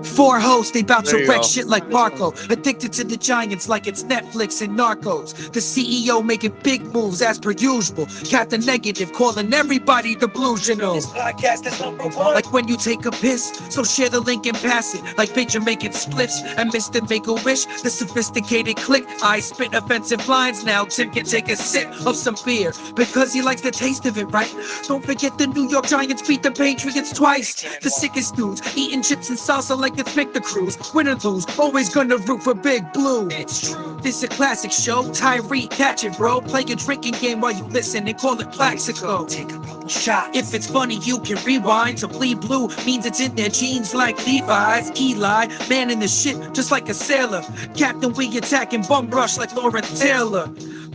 Four hosts, they bout to There you wreck go. shit like Marco. Addicted to the Giants like it's Netflix and Narcos. The CEO making big moves as per usual. Captain Negative calling everybody delusional. This podcast is #1. Like when you take a piss, so share the link and pass it. Like Bitch making spliffs and Mr. Make a Wish. The sophisticated click. I spit offensive lines now. Tim can take a sip of some beer because he likes the taste of it, right? Don't forget the New York Giants beat the Patriots twice. The sickest dudes eating chips and salsa like it's Victor Cruz. Win or lose, always gonna root for Big Blue. It's true. This is a classic show. Tyree, catch it, bro. Play a drinking game while you listen and call it Plaxico. Take a couple shots. If it's funny, you can rewind. To bleed blue means it's in their jeans like Levi's. Eli, man in the shit, just like a sailor. Captain, we attacking bum rush like Lawrence Taylor.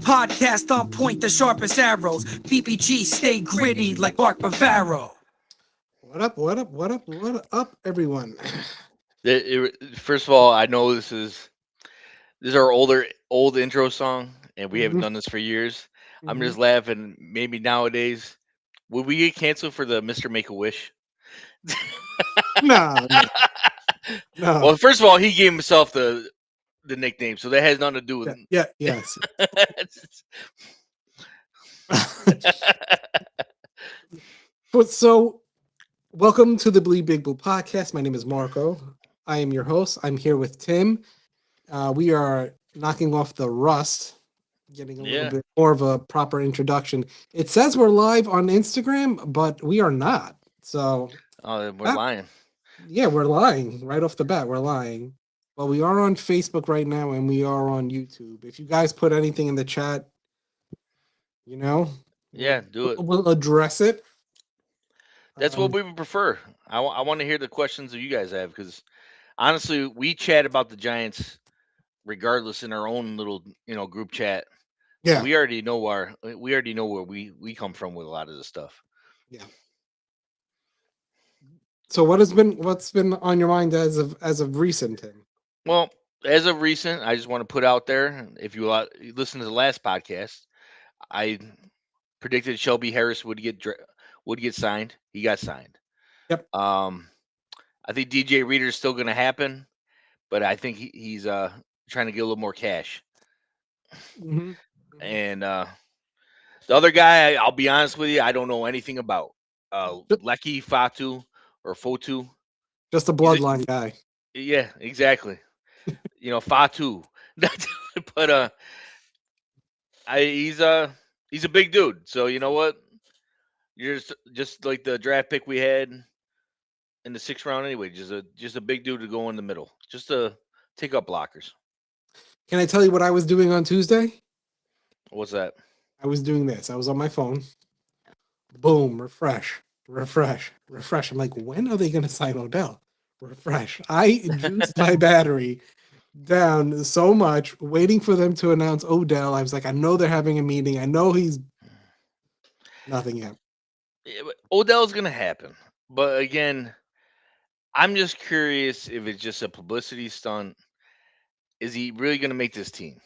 Podcast on point, the sharpest arrows. BBG stay gritty like Mark Bavaro. What up, what up, what up, what up, everyone? First of all, I know this is our old intro song, and we haven't Mhm, done this for years. I'm mhm. just laughing. Maybe nowadays, would we get canceled for the Mr. Make a Wish? No, no, no. Well, first of all, he gave himself the nickname, so that has nothing to do with. Yeah, yeah, yes. So, welcome to the Bleed Big Blue podcast. My name is Marco. I am your host. I'm here with Tim. We are knocking off the rust, getting a little Yeah. bit more of a proper introduction. It says we're live on Instagram, but we are not. So, Oh, we're ah, lying. yeah, we're lying right off the bat. We're lying. But we are on Facebook right now and we are on YouTube. If you guys put anything in the chat, you know, Yeah, do it. we'll address it. That's what Um, we would prefer. I want to hear the questions that you guys have because honestly, we chat about the Giants regardless in our own little group chat. So yeah, we already know where we come from with a lot of this stuff. yeah. So what's been on your mind as of recent, Tim? Well, as of recent, I just want to put out there if you listen to the last podcast, I predicted Shelby Harris would get signed. He got signed. Yep. Um, I think DJ Reader is still going to happen, but I think he's trying to get a little more cash. Hmm. Hmm. And the other guy, I'll be honest with you, I don't know anything about. Lecky Fatu or Fotu. Just a He's a, bloodline guy. yeah, exactly. Fatu. But he's a big dude. So you know what? You're just like the draft pick we had in the 6th round anyway. Just a big dude to go in the middle, just to take up blockers. Can I tell you what I was doing on Tuesday? What's that? I was doing this. I was on my phone. Boom, refresh, refresh, refresh. I'm like, when are they going to sign Odell? Refresh. I juiced my battery down so much, waiting for them to announce Odell. I was like, I know they're having a meeting. I know he's nothing yet. Yeah, but Odell's gonna happen, but again, I'm just curious if it's just a publicity stunt. Is he really gonna make this team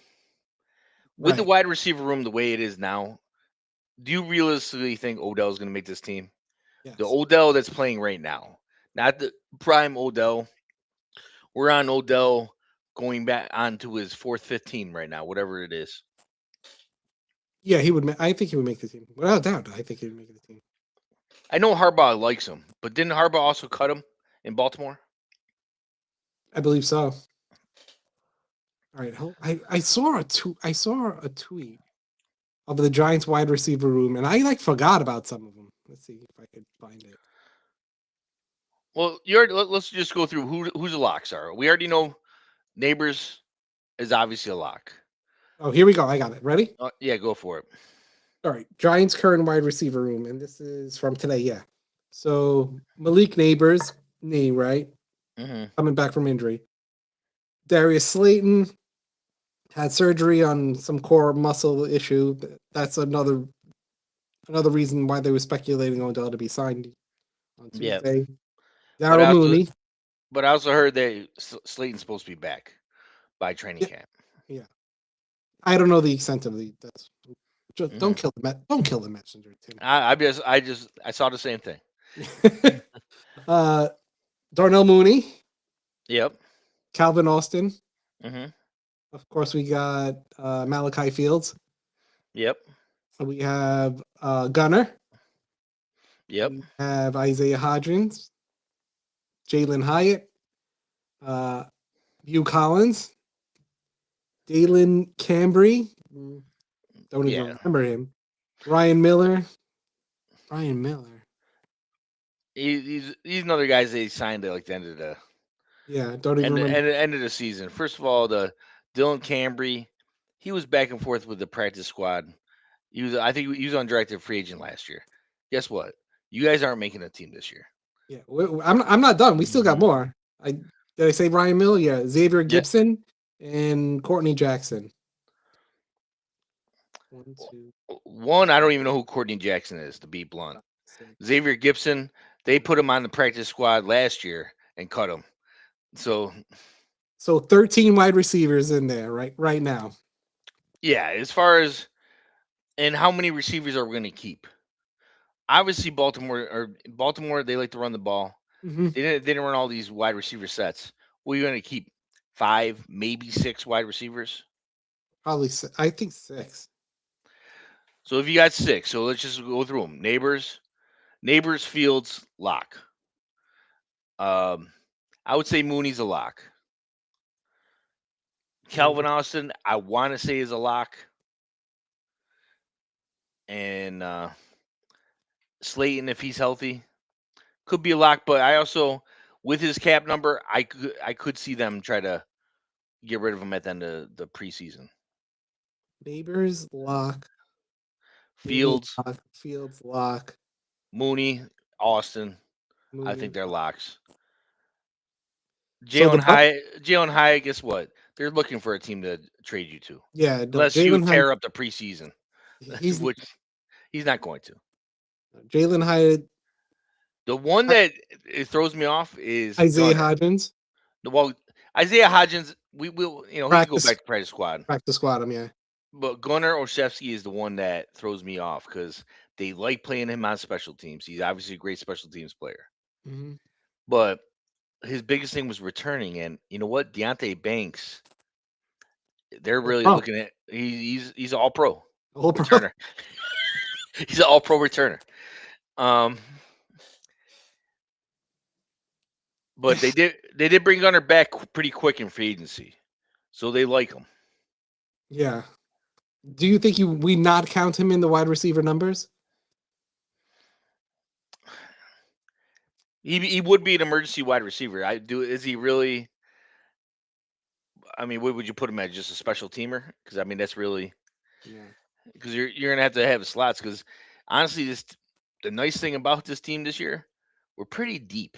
with the Right. wide receiver room the way it is now? Do you realistically think Odell's gonna make this team? The Yes. Odell that's playing right now, not the prime Odell. We're on Odell going back onto his fourth, fifth team right now, whatever it is. Yeah, he would. I think he would make the team. Without doubt, I think he would make the team. I know Harbaugh likes him, but didn't Harbaugh also cut him in Baltimore? I believe so. All right. I saw I saw a tweet of the Giants wide receiver room, and I like forgot about some of them. Let's see if I could find it. Well, let's just go through who's the locks are. We already know Neighbors is obviously a lock. Oh, here we go. I got it. Ready? Yeah, go for it. All right. Giants current wide receiver room, and this is from today. Yeah. So Malik Neighbors, knee right, Hmm. coming back from injury. Darius Slayton had surgery on some core muscle issue. That's another reason why they were speculating Odell to be signed on Yeah, Tuesday. but Daryl I also Mooney. but I also heard that Slayton's supposed to be back by training Yeah, camp. yeah. I don't know the extent of the. That's just Hmm. don't kill the messenger, I saw the same thing. Tim. uh, Darnell Mooney, Yep. Calvin Austin. hmm Of course, we got Malachi Fields. Yep. We have Gunner. Yep. We have Isaiah Hodgins, Jalen Hyatt, Hugh Collins, Dalen Cambry. Don't even Yeah. remember him. Ryan Miller. Ryan Miller. He's another guy they signed at like the end of the Yeah, don't even remember. end of the season. First of all, the Dylan Cambry, he was back and forth with the practice squad. I think he was undrafted free agent last year. Guess what? You guys aren't making a team this year. Yeah, I'm not done. We still got Mhm. more. Did I say Ryan Miller? Yeah, Xavier Yeah. Gibson and Courtney Jackson. 1, 2, One, I don't even know who Courtney Jackson is, to be blunt. 6. Xavier Gibson, they put him on the practice squad last year and cut him. So So 13 wide receivers in there right now. yeah, as far as and how many receivers are we going to keep? Obviously, Baltimore, they like to run the ball. Mm-hmm. They didn't run all these wide receiver sets. What are you going to keep? 5, maybe 6 wide receivers. Probably, I think 6. So if you got 6, so let's just go through them. Neighbors, Fields, lock. I would say Mooney's a lock. Calvin Austin, I want to say is a lock. And Slayton, if he's healthy, could be a lock. But I also, with his cap number, I could see them try to get rid of him at the end of the preseason. Neighbors lock. Fields, Fields lock. Mooney, Austin, I Mooney, think they're locks. So Jalen Hyatt, guess what? They're looking for a team to trade you to, yeah, no, unless you Jalen Hyatt. tear up the preseason, He's which he's not going to. Jalen Hyatt. The one that it throws me off is Isaiah Gunner. Hodgins. Well, Isaiah Hodgins, we will, he can go Practice back to practice squad. squad him, yeah. But Gunnar Olszewski is the one that throws me off because they like playing him on special teams. He's obviously a great special teams player. Mm-hmm. But his biggest thing was returning. And you know what? Deontay Banks, they're really looking at he's all pro returner. He's an all pro returner. But they did bring Gunnar back pretty quick in free agency. So they like him. Yeah. Do you think we not count him in the wide receiver numbers? He would be an emergency wide receiver. Is he really? I mean, what would you put him at? Just a special teamer? Because I mean, that's really because you're gonna have slots. Because honestly, the nice thing about this team this year, we're pretty deep,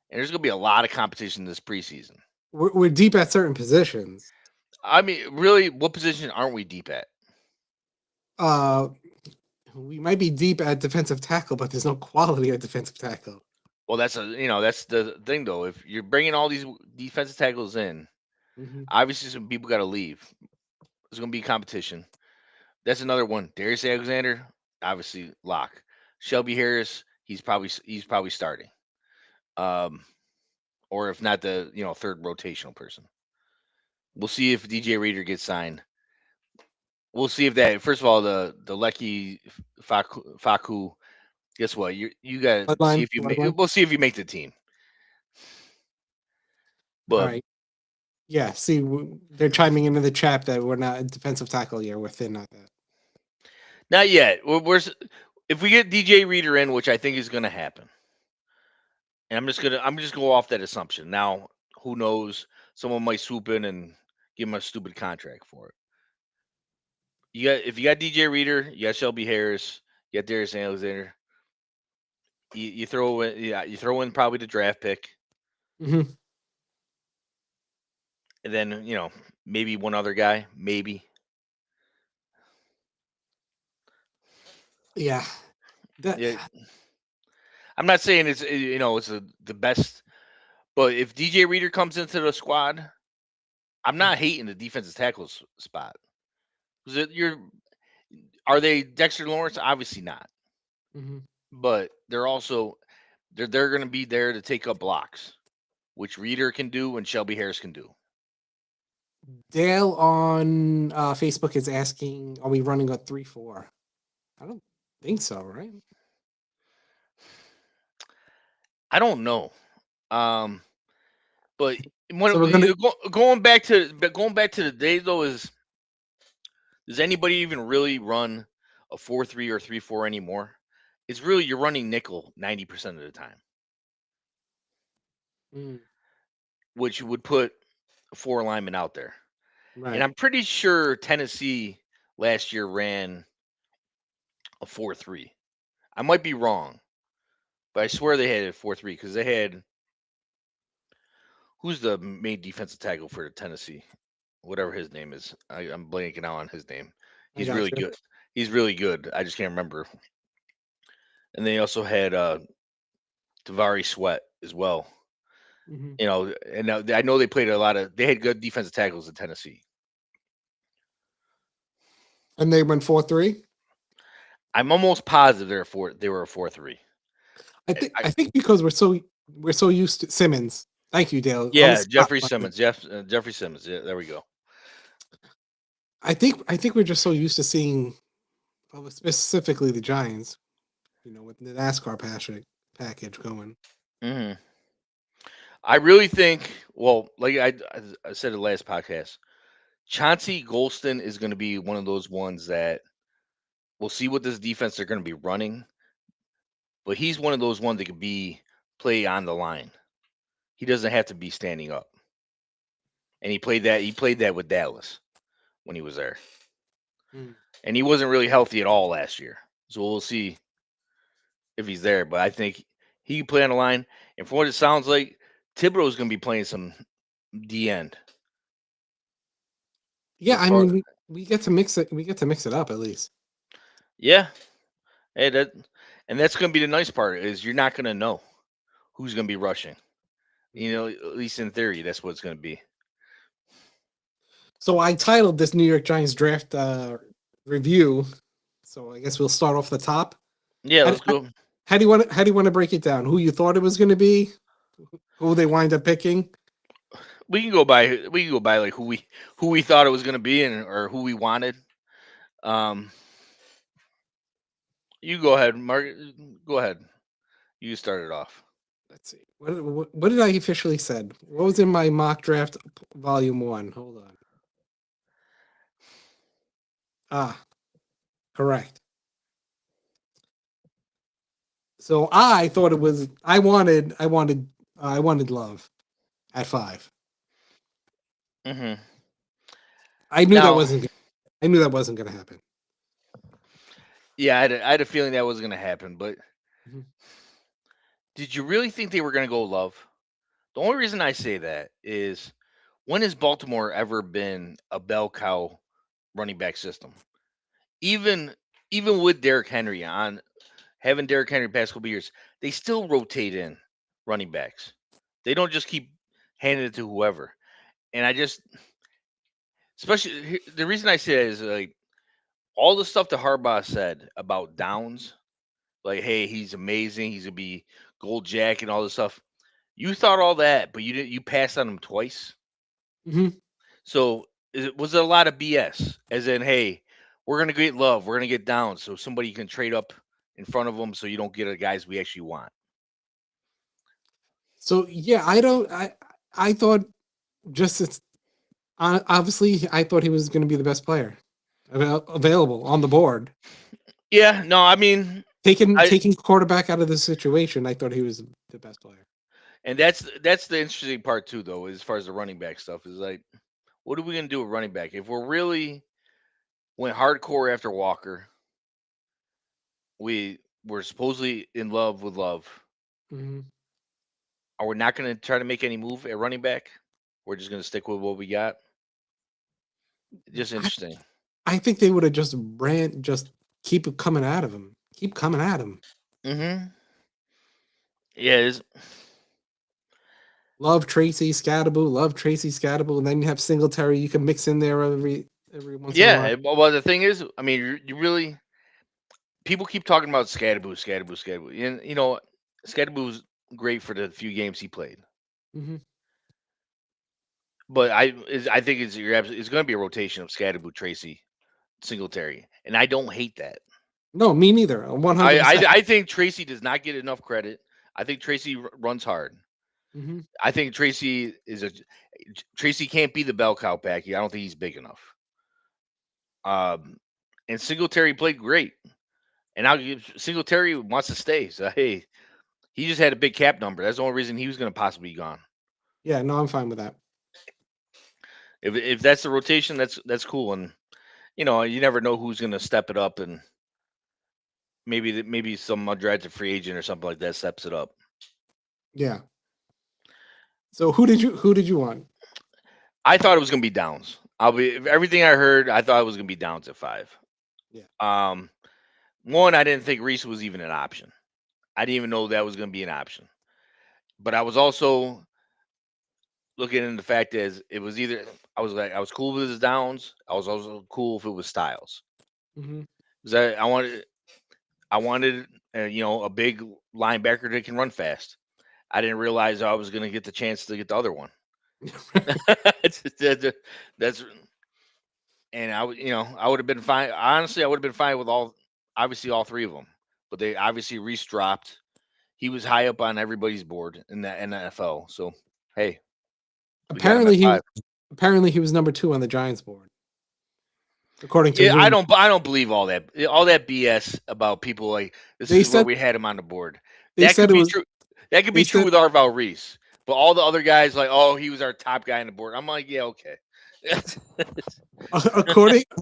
and there's gonna be a lot of competition this preseason. We're deep at certain positions. I mean, really, what position aren't we deep at? We might be deep at defensive tackle, but there's no quality at defensive tackle. Well, that's the thing though. If you're bringing all these defensive tackles in, obviously some people got to leave. There's gonna be competition. That's another one. Darius Alexander, obviously lock. Shelby Harris, he's probably starting. Or if not the third rotational person. We'll see if DJ Reader gets signed. We'll see if that first of all the Lecky Faku. Guess what? You got to see if you make. We'll see if you make the team. But all right. Yeah, see, they're chiming into the chat that we're not a defensive tackle year. We're thin at that. Not yet. If we get DJ Reader in, which I think is going to happen, and I'm just go off that assumption. Now, who knows? Someone might swoop in and give him a stupid contract for it. If you got DJ Reader, you got Shelby Harris, you got Darius Alexander. You throw in probably the draft pick, and then maybe one other guy, maybe. Yeah. I'm not saying it's the best, but if DJ Reader comes into the squad, I'm not hating the defensive tackles spot. Are they Dexter Lawrence? Obviously not. But they're also they're going to be there to take up blocks. which Reader can do and Shelby Harris can do. Dale on Facebook is asking, are we running a 3-4? I don't think so, right? I don't know. But So we're when gonna going back to the days though, does anybody even really run a 4-3 or 3-4 anymore? It's really you're running nickel 90% of the time, Mm, which would put 4 linemen out there. And right. I'm pretty sure Tennessee last year ran a 4-3. I might be wrong, but I swear they had a 4-3 because they had who's the main defensive tackle for Tennessee? Whatever his name is. I'm blanking out on his name. I He's got really you. good. He's really good. I just can't remember. And they also had Tavari Sweat as well. Mhm. You know, and I know they played a lot of. They had good defensive tackles in Tennessee. And they went 4-3. I'm almost positive they were a 4-3. I think because we're so used to Simmons. Thank you, Dale. On the Yeah, spot. Jeffrey Simmons. Jeffrey Simmons. Yeah, there we go. I think we're just so used to seeing, well, specifically the Giants, with the NASCAR package going. hmm I really think. Well, like I said in the last podcast, Chauncey Golston is going to be one of those ones that we'll see what this defense they're going to be running, but he's one of those ones that could be play on the line. He doesn't have to be standing up. And he played that. He played that with Dallas when he was there, Mm. and he wasn't really healthy at all last year. So we'll see if he's there. But I think he can play on the line. And from what it sounds like, Thibodeau is going to be playing some D end. Yeah, As I far, mean, we get to mix it. We get to mix it up at least. yeah, hey, and that's going to be the nice part is you're not going to know who's going to be rushing. You know, at least in theory, that's what it's going to be. So I titled this New York Giants draft review. So I guess we'll start off the top. Yeah, How, let's go. how do you want to break it down? Who you thought it was going to be? Who they wind up picking? We can go by like who we thought it was going to be and or who we wanted. Um, you go ahead, Mark. Go ahead. You start it off. Let's see. What did I officially said? What was in my mock draft volume 1? Hold on. Ah, correct. So I thought it was. I wanted Love at 5. hmm I knew that Now, wasn't. I knew that wasn't going to happen. yeah, I had a feeling that was going to happen, but Mhm. did you really think they were going to go Love? The only reason I say that is when has Baltimore ever been a bell cow running back system? Even even with Derrick Henry on having Derrick Henry the past couple years, they still rotate in running backs. They don't just keep handing it to whoever. And I just, especially the reason I say that is like all the stuff that Harbaugh said about Downs, like, hey, he's amazing, he's gonna be gold jacket and all this stuff. You thought all that, but you didn't. You passed on him twice. Mhm. So was it a lot of BS? As in, hey, we're gonna get Love, we're gonna get Downs, so somebody can trade up in front of them, so you don't get the guys we actually want. So yeah, I don't. I thought just as obviously I thought he was going to be the best player available on the board. Yeah, no, I mean, I Taking quarterback out of the situation, I thought he was the best player. and that's the interesting part too, though, as far as the running back stuff is like, what are we gonna do with running back if we're really went hardcore after Walker? We were supposedly in love with Love. Mhm. Are we not gonna try to make any move at running back? We're just gonna stick with what we got. Just I, interesting. I think they would have just keep it coming at him, keep coming at him. Mm-hmm. Yeah, Love Tracy Scatterbo, love Tracy Scatterbo, and then you have Singletary. You can mix in there every once in a while. yeah. Well, the thing is, I mean, you really people keep talking about Scadaboo, Scadaboo, Scadaboo, and Scadaboo's great for the few games he played. Hmm. But I think it's going to be a rotation of Scatterboot, Tracy, Singletary, and I don't hate that. No, me neither. 100%. I think Tracy does not get enough credit. I think Tracy runs hard. Hmm. I think Tracy can't be the bell cow back. I don't think he's big enough. And Singletary played great, and now Singletary wants to stay. So hey, he just had a big cap number. That's the only reason he was going to possibly be gone. Yeah, no, I'm fine with that. If that's the rotation, that's cool. And you never know who's going to step it up, and maybe some undrafted free agent or something like that steps it up. Yeah. So who did you want? I thought it was going to be Downs. Everything I heard. I thought it was going to be Downs at 5. Yeah. One, I didn't think Reese was even an option. I didn't even know that was going to be an option. But I was also looking into the fact as it was either I was cool with his Downs. I was also cool if it was Styles. Hmm. Because I wanted a big linebacker that can run fast. I didn't realize I was going to get the chance to get the other one. That's and I would I would have been fine. Honestly, I would have been fine with all 3 of them. But they obviously Reese dropped. He was high up on everybody's board in the NFL. So hey, we got him at 5. Apparently he was number 2 on the Giants board, according to Yeah, I rumors. don't believe all that BS about people like this They is where said we had him on the board. they That said could it be was. true. That could They be true said with Arval Reese, but all the other guys like, oh, he was our top guy on the board. I'm like, yeah, okay.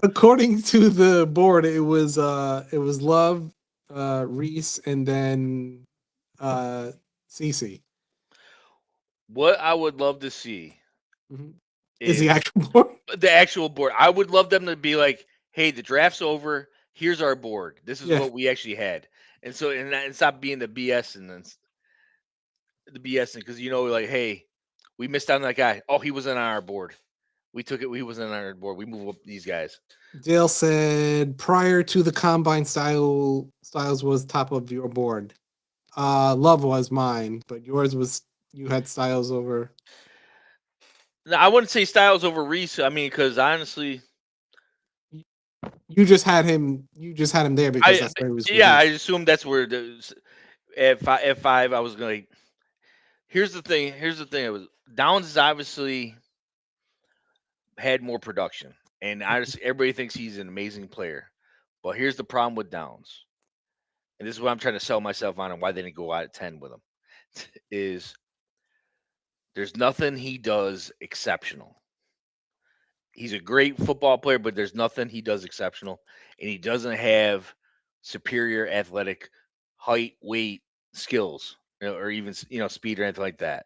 according to the board, it was Love, Reese, and then CC. What I would love to see Mhm. Is the is actual board? the actual board. I would love them to be like, hey, the draft's over. Here's our board. This is Yeah. what we actually had, and stop being the BS and then the BS because like, hey, we missed out on that guy. Oh, he wasn't on our board. We took it. He wasn't on our board. We move up these guys. Dale said prior to the combine, Styles was top of your board. Love was mine, but yours was you had Styles over. No, I wouldn't say Styles over Reese. I mean, because honestly, You just had him. You just had him there because I that's where he was yeah, I released. assume that's where at 5. I was going. Here's the thing. It was Downs is obviously had more production, and everybody thinks he's an amazing player. But here's the problem with Downs, and this is what I'm trying to sell myself on, and why they didn't go out at 10 with him, is there's nothing he does exceptional. He's a great football player, but there's nothing he does exceptional, and he doesn't have superior athletic height, weight, skills, or even speed or anything like that.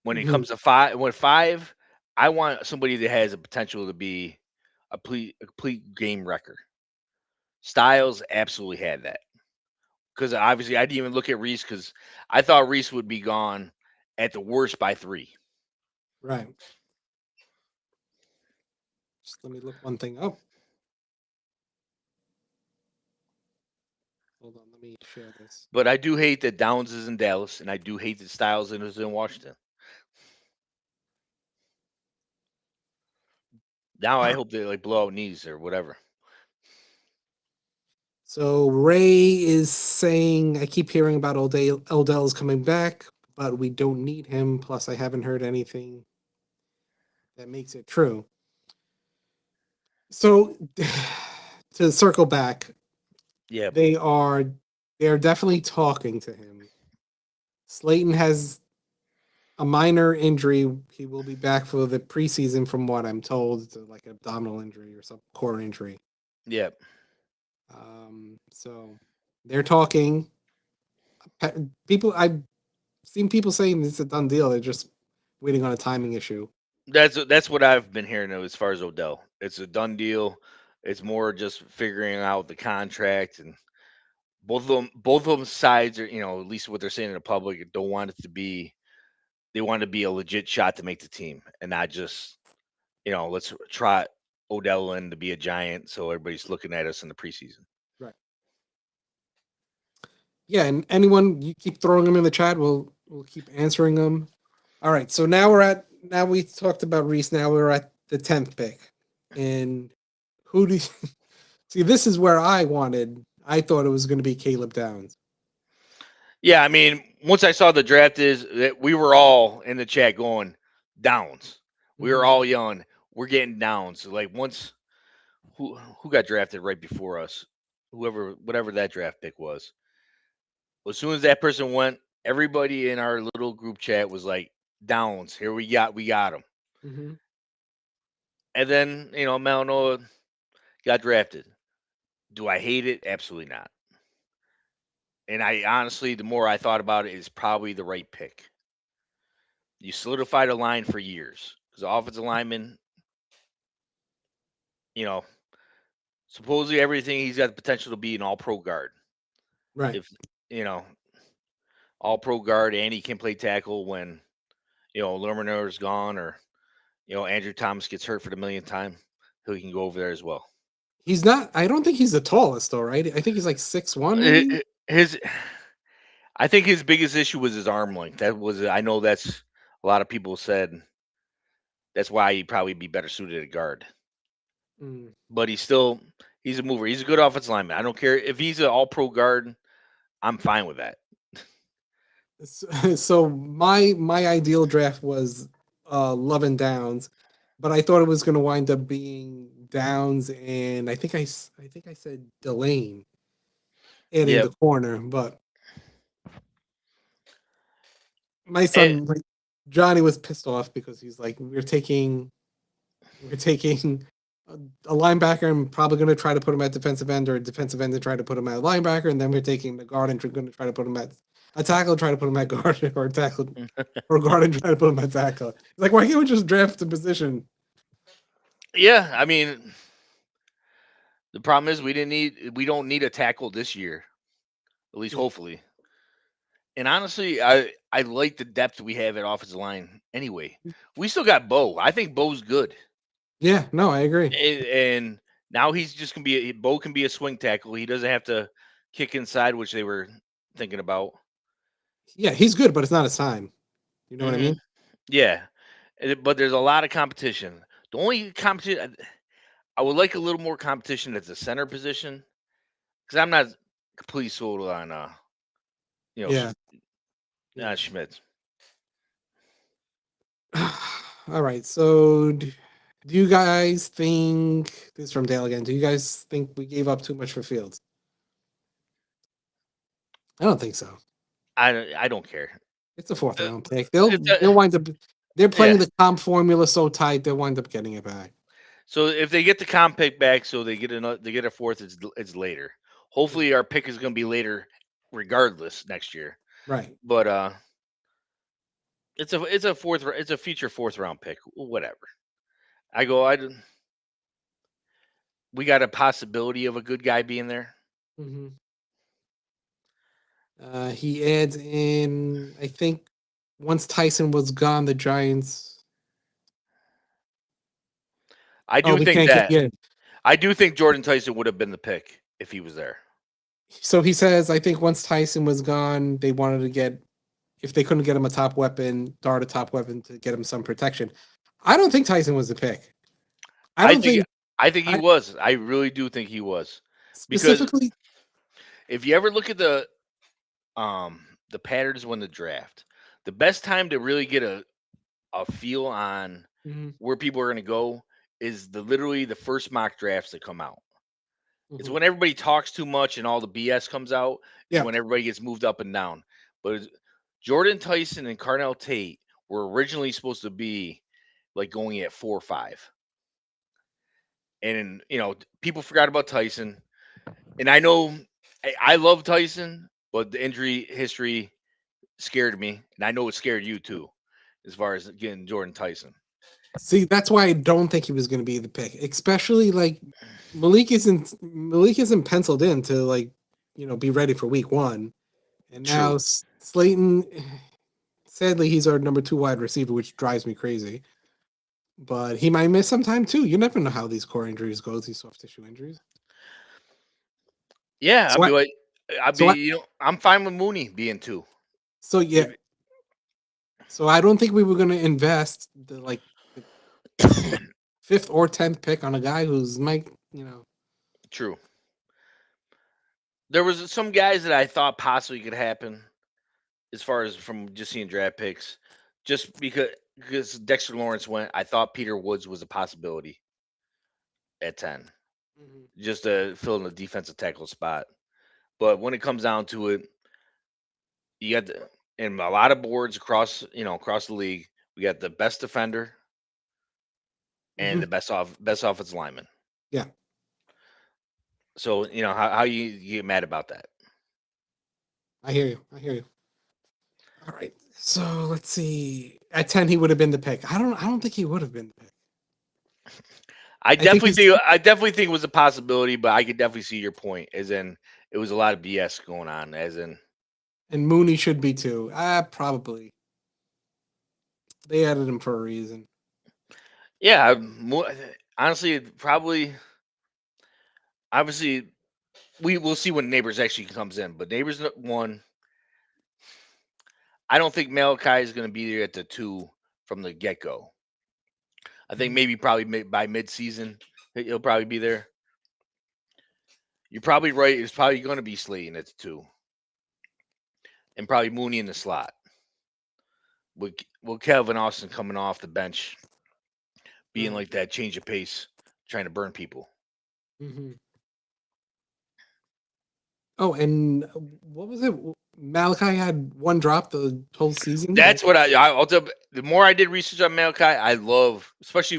When it Mhm. comes to 5, I want somebody that has a potential to be a complete game wrecker. Styles absolutely had that because obviously I didn't even look at Reese because I thought Reese would be gone at the worst by 3. Right. Just let me look one thing up. Hold on, let me share this. But I do hate that Downs is in Dallas, and I do hate that Styles is in Washington. Now I hope they like blow out knees or whatever. So Ray is saying, I keep hearing about Odell is coming back, but we don't need him. Plus, I haven't heard anything that makes it true. So to circle back, Yeah, they're definitely talking to him. Slayton has a minor injury. He will be back for the preseason, from what I'm told. It's like abdominal injury or some core injury. yeah. So they're talking. I've seen people saying it's a done deal. They're just waiting on a timing issue. That's what I've been hearing though, as far as Odell. It's a done deal. It's more just figuring out the contract, and both of them sides are, at least what they're saying in the public, don't want it to be. They want it to be a legit shot to make the team, and not just let's try Odell in to be a Giant, so everybody's looking at us in the preseason. Right. Yeah, and anyone you keep throwing them in the chat, we'll keep answering them. All right, so now we talked about Reese. Now we're at the 10th pick, and who do you see? This is where I thought it was going to be Caleb Downs. Yeah, I mean, once I saw the draft is that we were all in the chat going Downs. We were Mhm. all yelling, we're getting Downs. Like once who got drafted right before us, whatever that draft pick was. As soon as that person went, everybody in our little group chat was like Downs. Here we got him. Mhm. And then Malinoa got drafted. Do I hate it? Absolutely not. And I honestly, the more I thought about it, it's probably the right pick. You solidified a line for years because the offensive lineman, you know, supposedly everything he's got the potential to be an all-pro guard. Right. If you know, all-pro guard and he can play tackle when Lermaner is gone or Andrew Thomas gets hurt for the millionth time, he can go over there as well. He's not. I don't think he's the tallest though, right? I think he's like 6'1", Hi- maybe. hi- His, I think his biggest issue was his arm length. I know that's a lot of people said that's why he'd probably be better suited at guard. Mm. But he's a mover. He's a good offensive lineman. I don't care if he's an all-pro guard. I'm fine with that. So my ideal draft was Love and Downs, but I thought it was going to wind up being Downs, and I think I said Delane adding Yeah, the corner, but my and, son, like, Johnny, was pissed off because he's like, we're taking a linebacker and probably going to try to put him at defensive end, or a defensive end to try to put him at linebacker, and then we're taking the guard and going to try to put him at a tackle, try to put him at guard, or tackle or guard and try to put him at tackle. It's like, why can't we just draft the position? yeah. I mean, the problem is we don't need a tackle this year, at least Yeah. hopefully. And honestly, I like the depth we have at offensive line. Anyway, we still got Bo. I think Bo's good, Yeah, no, I agree. and now he's just gonna be Bo can be a swing tackle. He doesn't have to kick inside, which they were thinking about. Yeah, he's good, but it's not his time. You know what I Hmm mean? Yeah, but there's a lot of competition. The only competition I would like a little more competition at the center position because I'm not completely sold on you know Yeah. Yeah. Schmidt. All right. So, do you guys think this is from Dale again? Do you guys think we gave up too much for Fields? I don't think so. I don't care. It's a fourth Uh, round pick. It's They'll wind up. They're yeah. playing the comp formula so tight they'll wind up getting it back. So if they get the comp pick back, so they get a fourth, it's later. Hopefully our pick is going to be later, regardless next year. Right. But it's a it's a future fourth round pick, whatever. I go we got a possibility of a good guy being there. Hmm. He adds in. I think once Tyson was gone, the Giants. I Oh, do they think can't get. that. Yeah. I do think Jordan Tyson would have been the pick if he was there. So he says, I think once Tyson was gone, they wanted to get, if they couldn't get him a top weapon, dart a top weapon to get him some protection. I don't think Tyson was the pick. I I don't think think I think he I was. I really do think he was. Because specifically. if you ever look at the patterns when the draft, the best time to really get a feel on Mhm, where people are going to go is literally the first mock drafts that come out. It's mhm. when everybody talks too much and all the BS comes out is Yeah. when everybody gets moved up and down. But Jordan Tyson and Carnell Tate were originally supposed to be like going at 4 or 5. And people forgot about Tyson. And I know I love Tyson, but the injury history scared me, and I know it scared you too, as far as getting Jordan Tyson. See, that's why I don't think he was going to be the pick, especially like Malik isn't penciled in to, like, be ready for week one, and now True. Slayton. Sadly, he's our number 2 wide receiver, which drives me crazy. But he might miss some time too. You never know how these core injuries go, these soft tissue injuries. Yeah, So I, so I, I'm fine with Mooney being 2. so yeah, If So I don't think we were going to invest the 5th or 10th pick on a guy who's True. There was some guys that I thought possibly could happen as far as from just seeing draft picks, just because Dexter Lawrence went. I thought Peter Woods was a possibility at 10, just to fill in the defensive tackle spot. But when it comes down to it, you got in a lot of boards across the league, we got the best defender and the best offensive lineman. Yeah. So how you get mad about that? I hear you. All right. So let's see. At 10, he would have been the pick. I don't think he would have been the pick. I think definitely think it was a possibility, but I could definitely see your point. As in, it was a lot of BS going on. As in, And Mooney should be too. Probably. They added him for a reason. yeah, honestly, probably. Obviously, we will see when Neighbors actually comes in, but Neighbors one. I don't think Malachi is going to be there at the 2 from the get go. I think maybe probably by mid season he'll probably be there. You're probably right. It's probably going to be Slayton at the 2, and probably Mooney in the slot. With Kelvin Austin coming off the bench, being like that change of pace, trying to burn people. Oh, and what was it? Malachi had one drop the whole season. That's what I'll tell. The more I did research on Malachi, I love, especially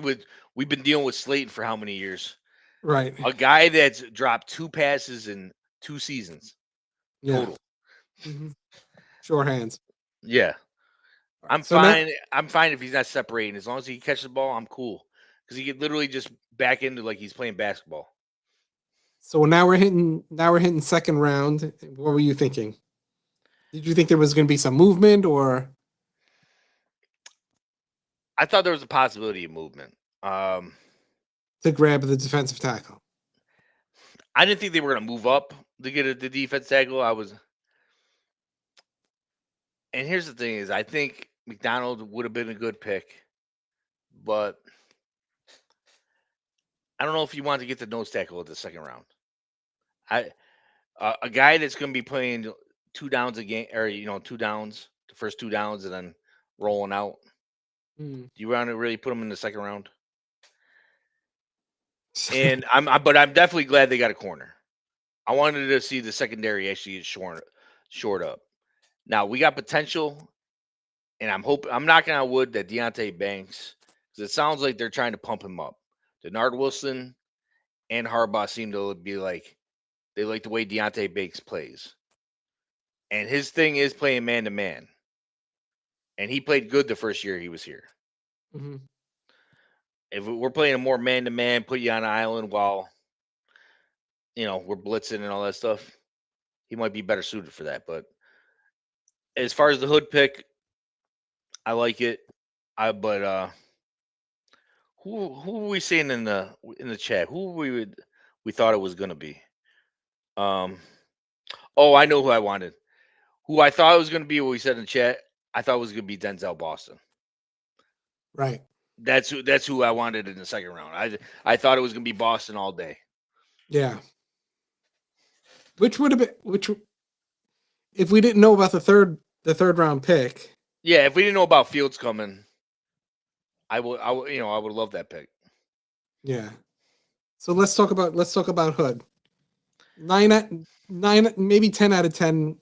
we've been dealing with Slayton for how many years? Right. A guy that's dropped 2 passes in 2 seasons total. Sure hands. Yeah. I'm fine. I'm fine if he's not separating. As long as he catches the ball, I'm cool. Because he could literally just back into like he's playing basketball. So now we're hitting second round. What were you thinking? Did you think there was going to be some movement, or? I thought there was a possibility of movement. To grab the defensive tackle. I didn't think they were going to move up to get the defense tackle. And here's the thing is, I think McDonald would have been a good pick, but I don't know if you want to get the nose tackle at the second round. A guy that's going to be playing 2 downs a game, or 2 downs, the first 2 downs, and then rolling out. Do you want to really put him in the second round? And but I'm definitely glad they got a corner. I wanted to see the secondary actually get short up. Now we got potential, and I'm knocking on wood that Deontay Banks, because it sounds like they're trying to pump him up. Denard Wilson and Harbaugh seem to be like, they like the way Deontay Banks plays. And his thing is playing man-to-man. And he played good the first year he was here. If we're playing a more man-to-man, put you on an island while, we're blitzing and all that stuff, he might be better suited for that. But as far as the Hood pick, I like it. But who were we saying in the chat? Who we thought it was going to be? Oh, I know who I wanted. Who I thought it was going to be, what we said in the chat, I thought it was going to be Denzel Boston. Right. That's who I wanted in the second round. I thought it was going to be Boston all day. Yeah. Which would have been if we didn't know about the third round pick. Yeah, if we didn't know about Fields coming, I would love that pick. Yeah. So let's talk about Hood. 9, maybe 10 out of 10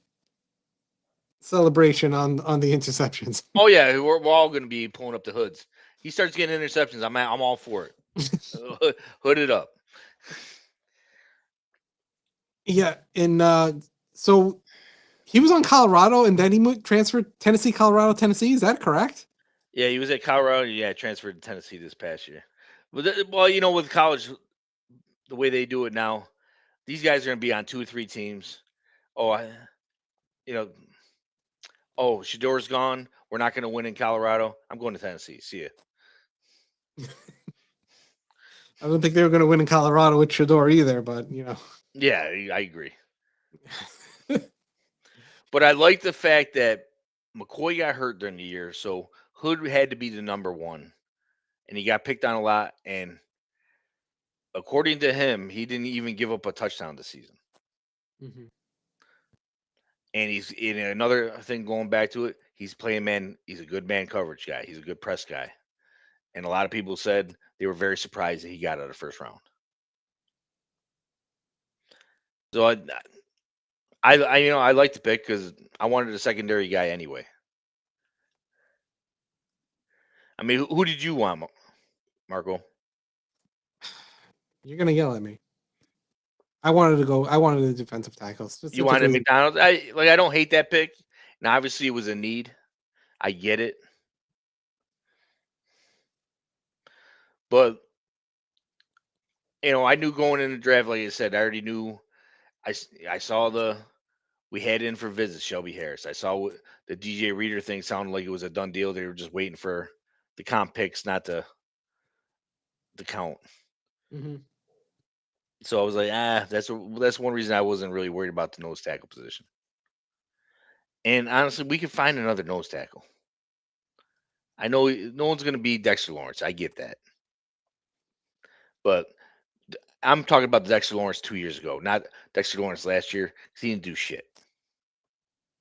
celebration on the interceptions. Oh yeah, we're all going to be pulling up the Hoods. He starts getting interceptions, I'm all for it. Hood it up. Yeah, and so he was on Colorado, and then he transferred Tennessee, Colorado, Tennessee. Is that correct? Yeah, he was at Colorado. Yeah, transferred to Tennessee this past year. Well, with college, the way they do it now, these guys are going to be on 2 or 3 teams. Shador's gone. We're not going to win in Colorado. I'm going to Tennessee. See ya. I don't think they were going to win in Colorado with Shador either, but Yeah, I agree. But I like the fact that McCoy got hurt during the year, so Hood had to be the number one, and he got picked on a lot. And according to him, he didn't even give up a touchdown this season. Mhm. And he's in another thing going back to it. He's playing man. He's a good man coverage guy. He's a good press guy. And a lot of people said they were very surprised that he got out of the first round. So I like the pick because I wanted a secondary guy anyway. I mean, who did you want, Marco? You're gonna yell at me. I wanted the defensive tackles. You wanted specifically- McDonald's. I don't hate that pick. Now, obviously, it was a need. I get it, but I knew going in the draft, like I said, I already knew. I saw we had in for visits Shelby Harris. I saw the DJ Reader thing sounded like it was a done deal. They were just waiting for the comp picks, not the count. Mhm. So I was like, that's one reason I wasn't really worried about the nose tackle position. And honestly, we could find another nose tackle. I know no one's going to be Dexter Lawrence. I get that. But I'm talking about Dexter Lawrence 2 years ago, not Dexter Lawrence last year, because he didn't do shit.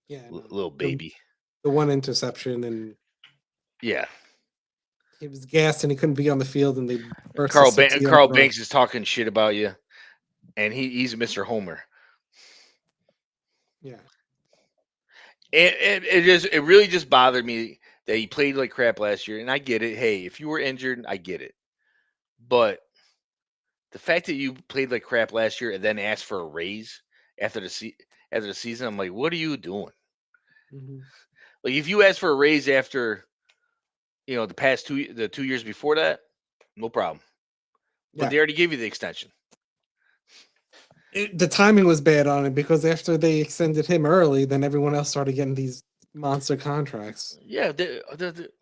Yeah, no, Little baby. the one interception, and Yeah. he was gassed and he couldn't be on the field, and they burst Carl, a 60-yard Carl throw. Banks is talking shit about you, and he's Mr. Homer. Yeah, It really just bothered me that he played like crap last year, and I get it. Hey, if you were injured, I get it. But the fact that you played like crap last year and then asked for a raise after the season, I'm like, what are you doing? Mhm. Like, if you ask for a raise after the 2 years before that, no problem. But Yeah. they already gave you the extension. The timing was bad on it because after they extended him early, then everyone else started getting these monster contracts. Yeah,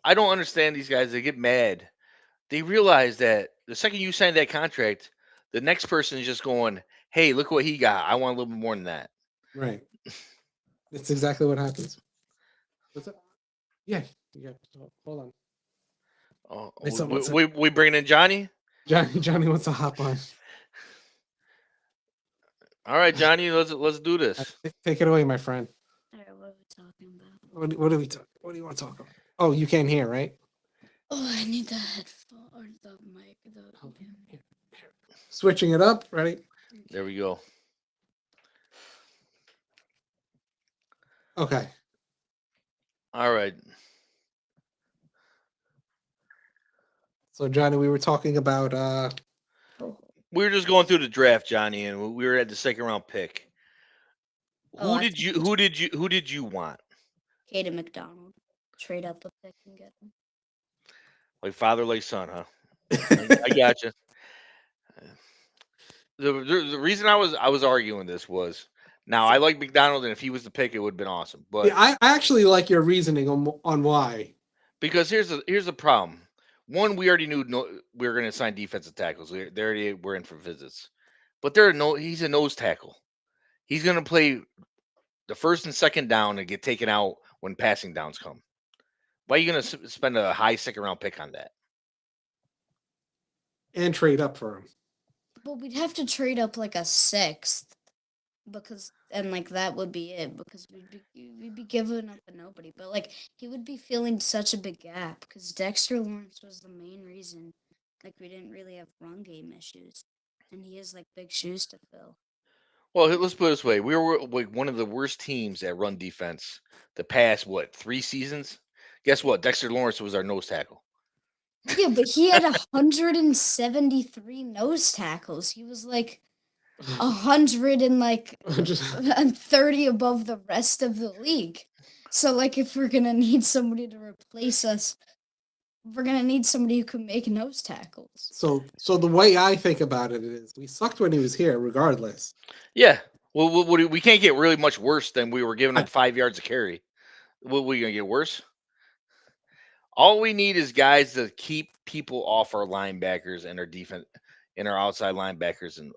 I don't understand these guys. They get mad. They realize that the second you sign that contract, the next person is just going, "Hey, look what he got. I want a little bit more than that." Right. It's exactly what happens. What's up? Yeah. Hold on. Oh, Wait, so what's we bringing in Johnny. Johnny wants to hop on. All right, Johnny, let's do this. Take it away, my friend. All right, what are we talking about? What do we talk? What do you want to talk about? Oh, you can't hear, right? Oh, I need the headphone or the mic. Here. Switching it up. Ready? There we go. Okay. All right. So Johnny, we were talking about We were just going through the draft, Johnny, and we were at the second round pick. Oh, I Who did you want? Caden McDonald. Trade up a pick and get him. Like father, like son, huh? I gotcha. The reason I was arguing this was now I like McDonald, and if he was the pick, it would have been awesome. But yeah, I actually like your reasoning on why. because here's the problem. One, we already knew we were going to sign defensive tackles. They already were in for visits, but he's a nose tackle. He's going to play the first and second down and get taken out when passing downs come. Why are you going to spend a high second round pick on that? And trade up for him. But we'd have to trade up like a sixth, and like that would be it because we'd be giving up a nobody. But like he would be filling such a big gap because Dexter Lawrence was the main reason. Like we didn't really have run game issues, and he has like big shoes to fill. Well, let's put it this way: we were like one of the worst teams at run defense the past 3 seasons. Guess what? Dexter Lawrence was our nose tackle. Yeah, but he had 173 nose tackles. He was like 100 and like and 30 above the rest of the league. So like if we're gonna need somebody to replace us, we're gonna need somebody who can make nose tackles. So the way I think about it is, we sucked when he was here, regardless. Yeah. Well, we can't get really much worse than we were giving him 5 yards of carry. What we gonna get worse? All we need is guys to keep people off our linebackers and our defense and our outside linebackers, and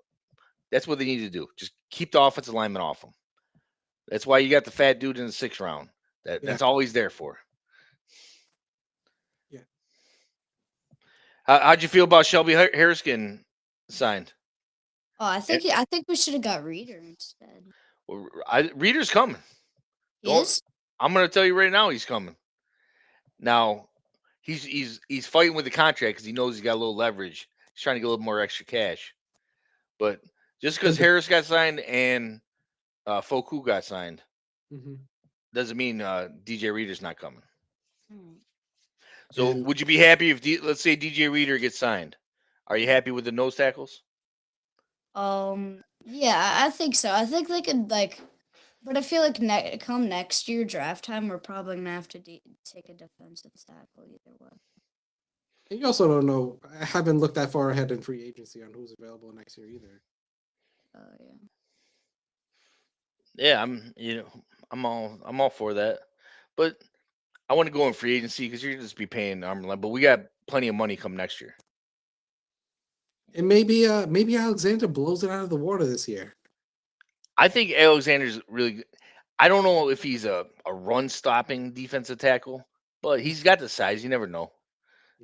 that's what they need to do. Just keep the offensive lineman off them. That's why you got the fat dude in the 6th round. That's always there for. Yeah. How'd you feel about Shelby Harris getting signed? Oh, I think we should have got Reader instead. Well, Reader's coming. He Don't- is? I'm gonna tell you right now, he's coming. Now, he's fighting with the contract because he knows he's got a little leverage. He's trying to get a little more extra cash. But just because And the- Harris got signed and Foku got signed Mhm. doesn't mean DJ Reader's not coming. Hmm. So, And- would you be happy if let's say DJ Reader gets signed? Are you happy with the nose tackles? Yeah, I think so. I think they could but I feel like come next year draft time, we're probably gonna have to take a defensive tackle either way. And you also don't know. I haven't looked that far ahead in free agency on who's available next year either. Yeah. Yeah, I'm all for that. But I want to go in free agency because you're gonna just be paying arm and leg. But we got plenty of money come next year. And maybe Alexander blows it out of the water this year. I think Alexander's really. I don't know if he's a run stopping defensive tackle, but he's got the size. You never know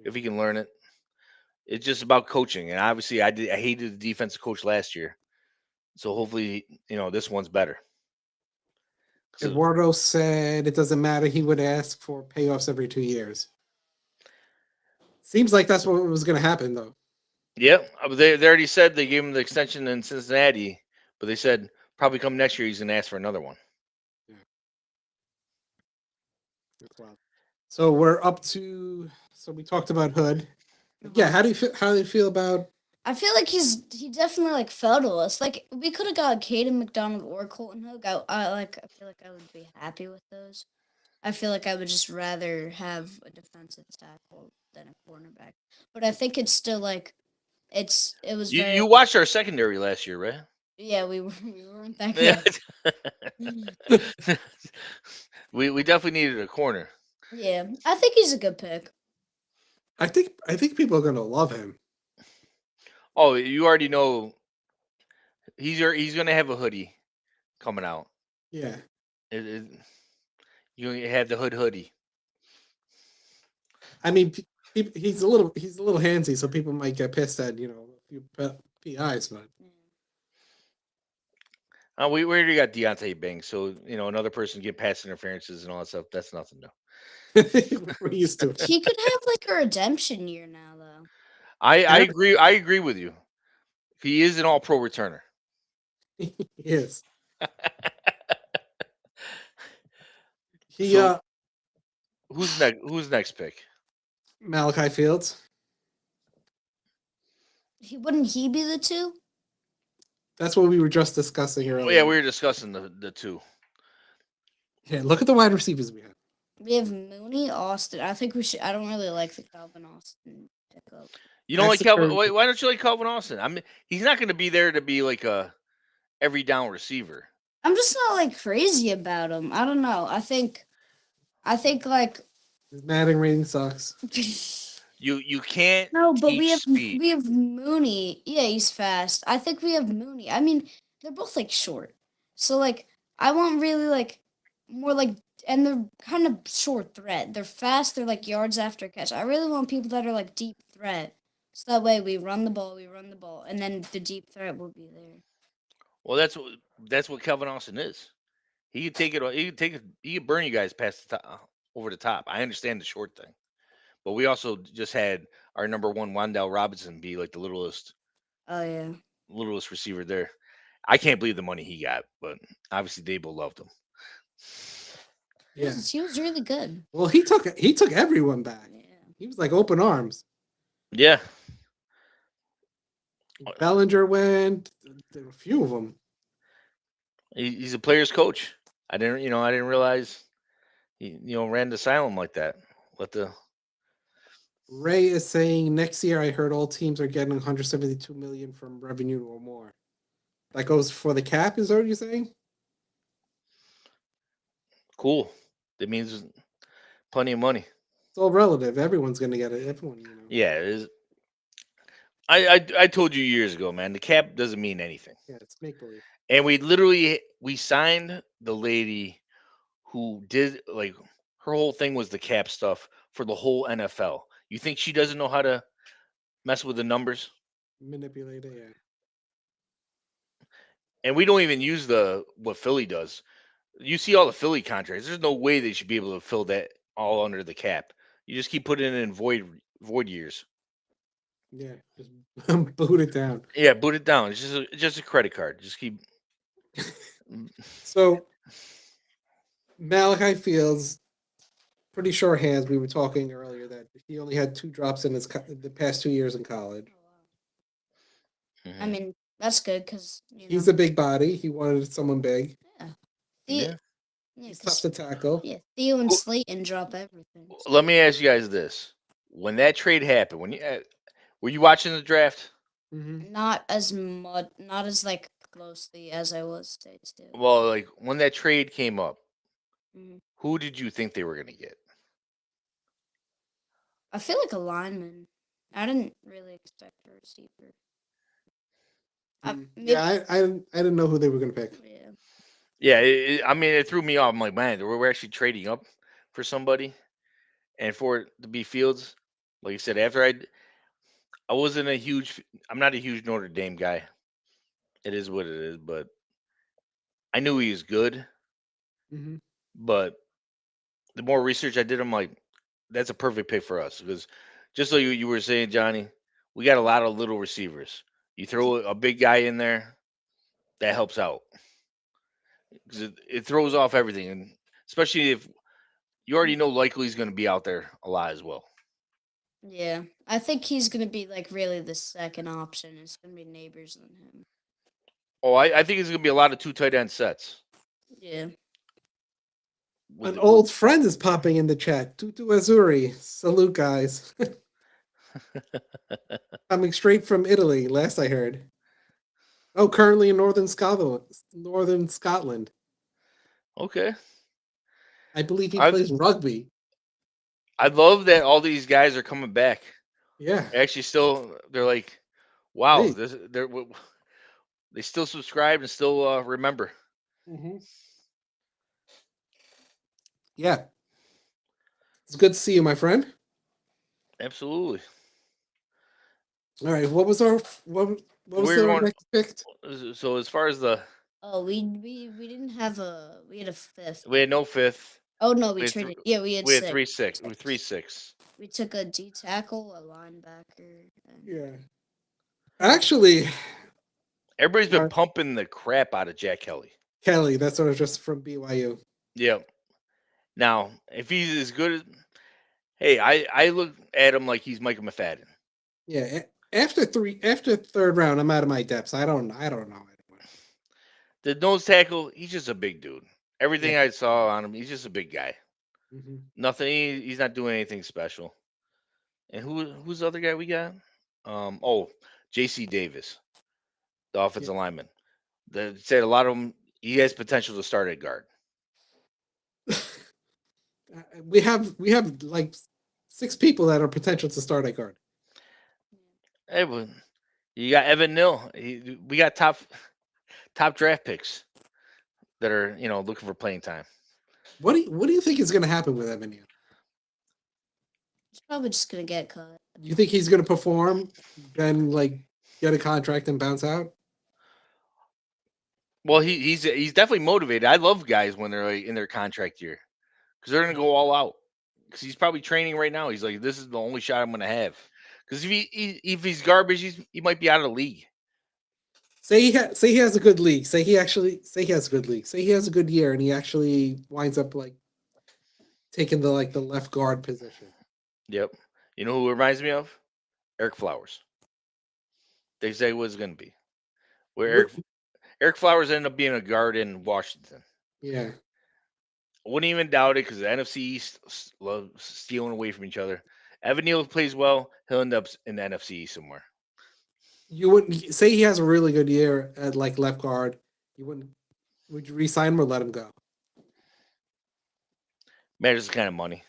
if he can learn it. It's just about coaching, and obviously, I hated the defensive coach last year, so hopefully, this one's better. So, Eduardo said it doesn't matter. He would ask for payoffs every 2 years. Seems like that's what was going to happen, though. yeah, they already said they gave him the extension in Cincinnati, but they said probably come next year he's gonna ask for another one. So we're up to. So we talked about Hood. Yeah, how do you feel? How do you feel about? I feel like he definitely fell to us. Like we could have got Caden McDonald or Colton Hook. I feel like I would be happy with those. I feel like I would just rather have a defensive tackle than a cornerback. But I think it's still it was very You watched our secondary last year, right? yeah, we weren't that Yeah. good. we definitely needed a corner. Yeah. I think he's a good pick. I think people are going to love him. Oh, you already know he's gonna have a hoodie coming out. Yeah. You have the hoodie. I mean, he's a little handsy, so people might get pissed at a few PIs, but We already got Deontay Banks, so another person get pass interferences and all that stuff. That's nothing new. we're used to it. He could have a redemption year now though. I agree. I agree with you. He is an all-pro returner. He is. So, who's next? Who's next pick? Malachi Fields. Wouldn't he be the 2? That's what we were just discussing earlier. Oh, yeah, we were discussing the two. Yeah, look at the wide receivers we have. We have Mooney, Austin. I think we should. I don't really like the Calvin Austin pickup. You don't That's like Calvin? the- Why don't you like Calvin Austin? I mean, he's not going to be there to be like a every down receiver. I'm just not crazy about him. I don't know. I think His batting rating sucks. You can't. no, but teach speed. we have Mooney. Yeah, he's fast. I think we have Mooney. I mean, they're both short. So I want really more and they're kind of short threat. They're fast. They're yards after catch. I really want people that are deep threat. So that way we run the ball, and then the deep threat will be there. Well, that's what Calvin Austin is. He could take it. He could take it. He could burn you guys past the top, over the top. I understand the short thing, but we also just had our number one Wandale Robinson be the littlest Oh yeah. receiver there. I can't believe the money he got, but obviously Dable loved him. Yeah. He was really good. Well, he took everyone back. Yeah. He was open arms. Yeah, Bellinger went. There were a few of them. he's a player's coach. I didn't realize he ran the asylum like that. Ray is saying next year. I heard all teams are getting 172 million from revenue or more. That goes for the cap. Is that what you're saying? Cool. That means plenty of money. It's all relative. Everyone's gonna get it. Everyone. Yeah, it is. I told you years ago, man. The cap doesn't mean anything. Yeah, it's make believe. And we signed the lady who did like her whole thing was the cap stuff for the whole NFL. You think she doesn't know how to mess with the numbers? Manipulate it. Yeah. And we don't even use the what Philly does. You see all the Philly contracts. There's no way they should be able to fill that all under the cap. You just keep putting it in void years. Yeah. Just boot it down. Yeah, boot it down. It's just a credit card. Just keep. So Malachi Fields, pretty sure hands. We were talking earlier that he only had 2 drops in the past 2 years in college. I Mhm. mean, that's good because He's a big body. He wanted someone big. yeah, Yeah. yeah, He's tough 'cause- to tackle. yeah, Theo and Who- Slayton drop everything. so- Let me ask you guys this: when that trade happened, were you watching the draft? Mm-hmm. Not as much, not as like closely as I was States do. Well, like when that trade came up, Mhm. who did you think they were going to get? I feel like a lineman. I didn't really expect a receiver. Yeah, I didn't know who they were going to pick. Yeah. Yeah, I mean, it threw me off. I'm like, man, we're actually trading up for somebody, and for it to be Fields, like you said, after I wasn't a huge, I'm not a huge Notre Dame guy. It is what it is, but I knew he was good. Mm-hmm. But the more research I did, I'm like, that's a perfect pick for us because just like you were saying, Johnny, we got a lot of little receivers. You throw a big guy in there, that helps out because it throws off everything, and especially if you already know likely he's going to be out there a lot as well. Yeah. I think he's gonna be like really the second option. It's gonna be Neighbors than him. Oh, I think it's going to be a lot of 2 tight end sets. Yeah. with- An old friend is popping in the chat. Tutu Azuri. Salute, guys. Coming straight from Italy, last I heard. Oh, currently in Northern Scotland. Northern Scotland. Okay. I believe he I- plays rugby. I love that all these guys are coming back. Yeah. Actually, still, they're like, wow, Hey. they still subscribe and still remember. Mm-hmm. Yeah. It's good to see you, my friend. Absolutely. All right. What was our We're going- next pick? So as far as Oh, we didn't have a. We had a fifth. we had no fifth. Oh no, we we had traded. Yeah, we had We had 6. 3-6. We 3-6. We took a D tackle, a linebacker. And Yeah. Actually, Everybody's been Alright. pumping the crap out of Jack Kelly. Kelly, that's sort of just from BYU. Yep. Now, if he's as good as, hey, I look at him like he's Micah McFadden. Yeah. After 3rd round, I'm out of my depths. I don't know anymore. The nose tackle, he's just a big dude. Everything I saw on him, he's just a big guy. Mm-hmm. Nothing. He's not doing anything special. And who's the other guy we got? J.C. Davis, the offensive lineman. They said a lot of them. He has potential to start at guard. We have like 6 people that are potential to start at guard. Hey, well, you got Evan Neal. We got top draft picks that are looking for playing time. What do you think is going to happen with Evan Neal? he's probably just gonna get cut. You think he's going to perform, then like get a contract and bounce out? Well, he's definitely motivated. I love guys when they're like in their contract year because they're gonna go all out. Because he's probably training right now. He's like, this is the only shot I'm gonna have. Because if he's garbage, he might be out of the league. Say he has a good league. Say he has a good league. Say he has a good year and he actually winds up like taking the left guard position. Yep. You know who it reminds me of? Eric Flowers. They say what it's gonna be. Where Eric Flowers ended up being a guard in Washington. Yeah. I wouldn't even doubt it because the NFC East loves stealing away from each other. Evan Neal plays well, he'll end up in the NFC East somewhere. You wouldn't say he has a really good year at like left guard. Would you re-sign him or let him go? Matters the kind of money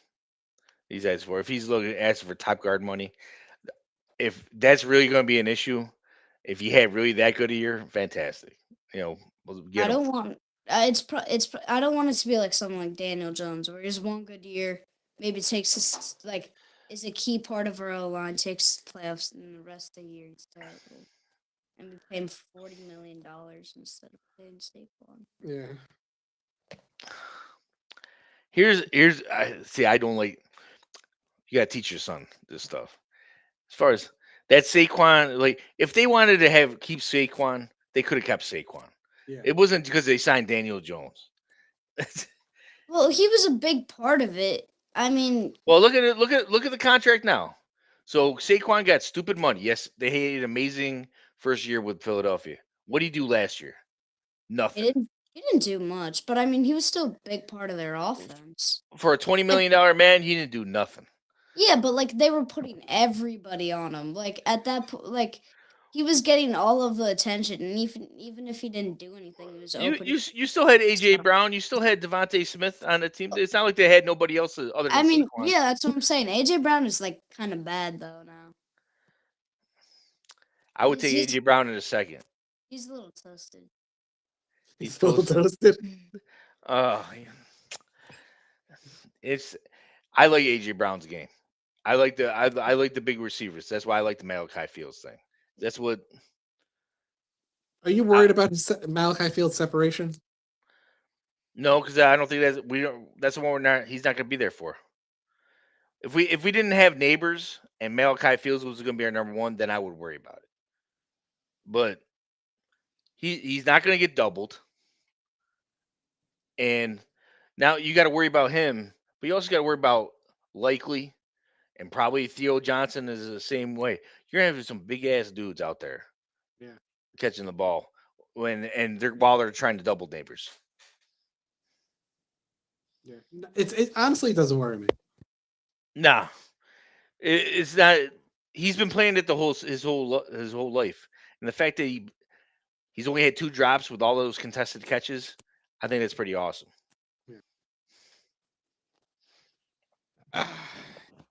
he's asking for. If he's asking for top guard money, if that's really going to be an issue, if he had really that good a year, fantastic. We'll get I him. don't want I don't want it to be like something like Daniel Jones, where he's one good year, maybe takes us like is a key part of our O line, takes playoffs, and the rest of the year he's terrible, and we pay him $40 million instead of paying Saquon. Yeah. Here's I see. I don't like. You gotta teach your son this stuff. As far as that Saquon, like if they wanted to have keep Saquon, they could have kept Saquon. Yeah. It wasn't because they signed Daniel Jones. Well, he was a big part of it. I mean, Well, look at the contract now. So Saquon got stupid money. Yes, they had an amazing first year with Philadelphia. What did he do last year? he Nothing. didn't do much, but I mean, he was still a big part of their offense. For a $20 Like, million man, he didn't do nothing. yeah, but like they were putting everybody on him. Like at that point, like he was getting all of the attention, and even if he didn't do anything, he was You opening. you you still had AJ stuff. Brown. You still had Devontae Smith on the team. It's not like they had nobody else other than I mean, Saquon. yeah, that's what I'm saying. AJ Brown is like kind of bad though now. I would He's take AJ Brown in a second. he's a little toasted. He's a little toasted. toasted. It's I like AJ Brown's game. I like the big receivers. That's why I like the Malachi Fields thing. That's what Are you worried about his Malachi Field separation? no, because I don't think that's the one we're not he's not gonna be there for. If we didn't have neighbors and Malachi Fields was gonna be our number one, then I would worry about it. But he's not gonna get doubled. And now you got to worry about him, but you also got to worry about Likely and probably Theo Johnson is the same way. You're gonna have some big ass dudes out there, Yeah. catching the ball while they're trying to double neighbors. Yeah. It honestly doesn't worry me. Nah, it's not. He's been playing it his whole life, and the fact that he's only had 2 drops with all those contested catches, I think that's pretty awesome.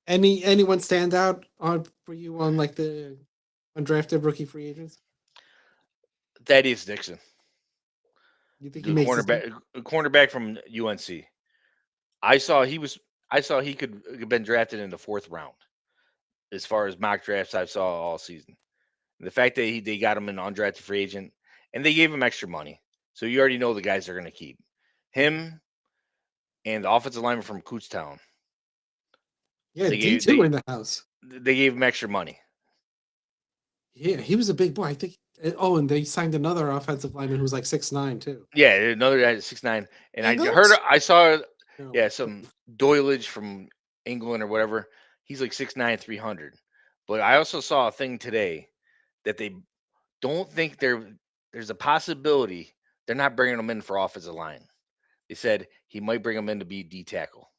Anyone stand out for you on like the undrafted rookie free agents? Thaddeus Dixon, You think the he makes this cornerback from UNC. I saw he could have been drafted in the 4th round as far as mock drafts I saw all season. And the fact that they got him an undrafted free agent and they gave him extra money. So you already know the guys they're going to keep. Him and the offensive lineman from Kutztown. Yeah, They gave D2 in the house. they gave him extra money. Yeah, he was a big boy. I think. Oh, and they signed another offensive lineman who was like 6'9" too. Yeah, another guy at 6'9". And Eagles? I saw No. some Doylage from England or whatever. He's like 6'9", 300. But I also saw a thing today that they don't think there's a possibility they're not bringing him in for offensive line. They said he might bring him in to be D tackle.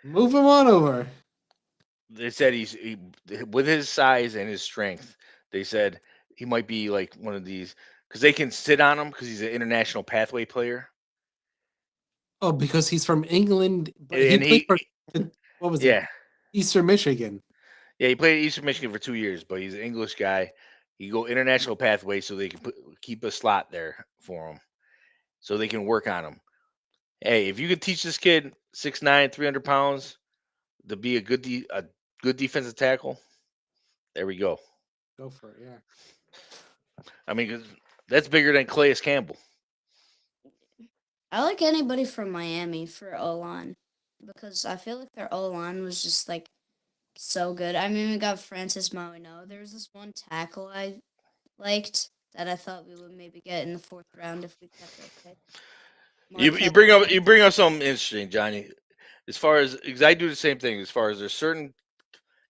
Move him on over. They said with his size and his strength. They said he might be like one of these because they can sit on him because he's an international pathway player. Oh, because he's from England, but And he played for what was it? Yeah, Eastern Michigan. yeah, he played at Eastern Michigan for 2 years, but he's an English guy. He go international pathway so they can keep a slot there for him, so they can work on him. Hey, if you could teach this kid 6'9", 300 pounds to be a good defensive tackle, there we go. Go for it, yeah. I mean, 'cause that's bigger than Calais Campbell. I like anybody from Miami for O line because I feel like their O line was just like so good. I mean, we got Francis Mouinho. There was this one tackle I liked that I thought we would maybe get in the 4th round if we kept our pick. You Markel bring up something interesting, Johnny. As far as because I do the same thing. As far as there's certain